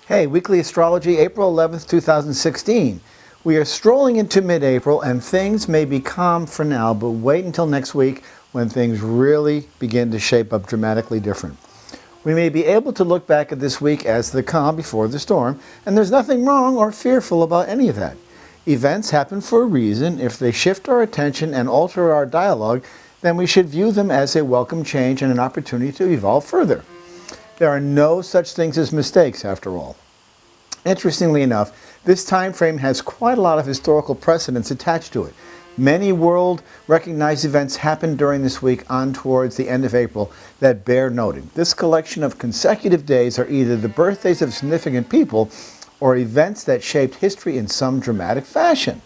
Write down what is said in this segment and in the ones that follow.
Hey, weekly astrology, April 11th, 2016. We are strolling into mid-April and things may be calm for now, but wait until next week when things really begin to shape up dramatically different. We may be able to look back at this week as the calm before the storm, and there's nothing wrong or fearful about any of that. Events happen for a reason. If they shift our attention and alter our dialogue, then we should view them as a welcome change and an opportunity to evolve further. There are no such things as mistakes, after all. Interestingly enough, this time frame has quite a lot of historical precedents attached to it. Many world-recognized events happened during this week on towards the end of April that bear noting. This collection of consecutive days are either the birthdays of significant people or events that shaped history in some dramatic fashion.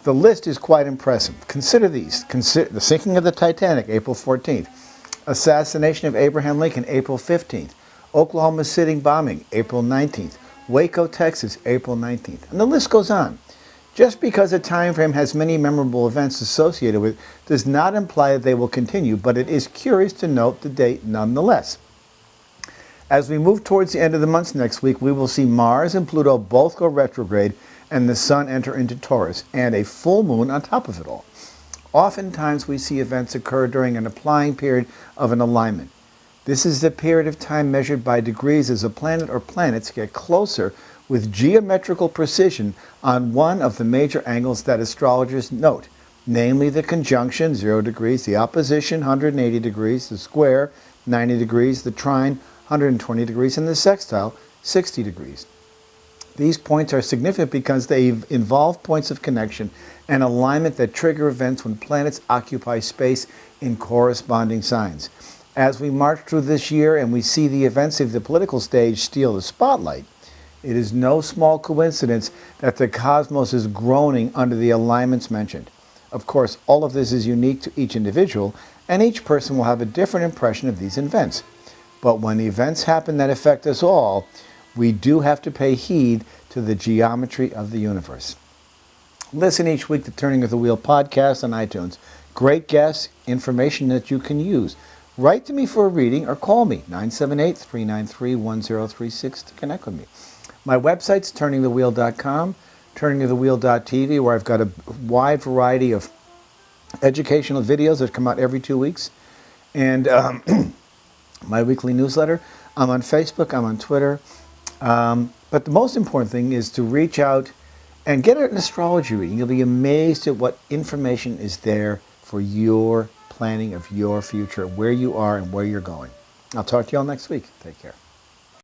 The list is quite impressive. Consider these. The sinking of the Titanic, April 14th. Assassination of Abraham Lincoln, April 15th. Oklahoma City bombing, April 19th. Waco, Texas, April 19th. And the list goes on. Just because a time frame has many memorable events associated with it does not imply that they will continue, but it is curious to note the date nonetheless. As we move towards the end of the month next week, we will see Mars and Pluto both go retrograde and the Sun enter into Taurus, and a full moon on top of it all. Oftentimes we see events occur during an applying period of an alignment. This is the period of time measured by degrees as a planet or planets get closer with geometrical precision on one of the major angles that astrologers note, namely the conjunction, 0 degrees, the opposition, 180 degrees, the square, 90 degrees, the trine, 120 degrees, and the sextile, 60 degrees. These points are significant because they involve points of connection and alignment that trigger events when planets occupy space in corresponding signs. As we march through this year and we see the events of the political stage steal the spotlight, it is no small coincidence that the cosmos is groaning under the alignments mentioned. Of course, all of this is unique to each individual, and each person will have a different impression of these events. But when events happen that affect us all, we do have to pay heed to the geometry of the universe. Listen each week to Turning of the Wheel podcast on iTunes. Great guests, information that you can use. Write to me for a reading or call me, 978-393-1036 to connect with me. My website's turningthewheel.com, turningofthewheel.tv, where I've got a wide variety of educational videos that come out every 2 weeks. And my weekly newsletter. I'm on Facebook, I'm on Twitter. But the most important thing is to reach out and get an astrology reading. You'll be amazed at what information is there for your planning of your future, where you are and where you're going. I'll talk to you all next week. Take care.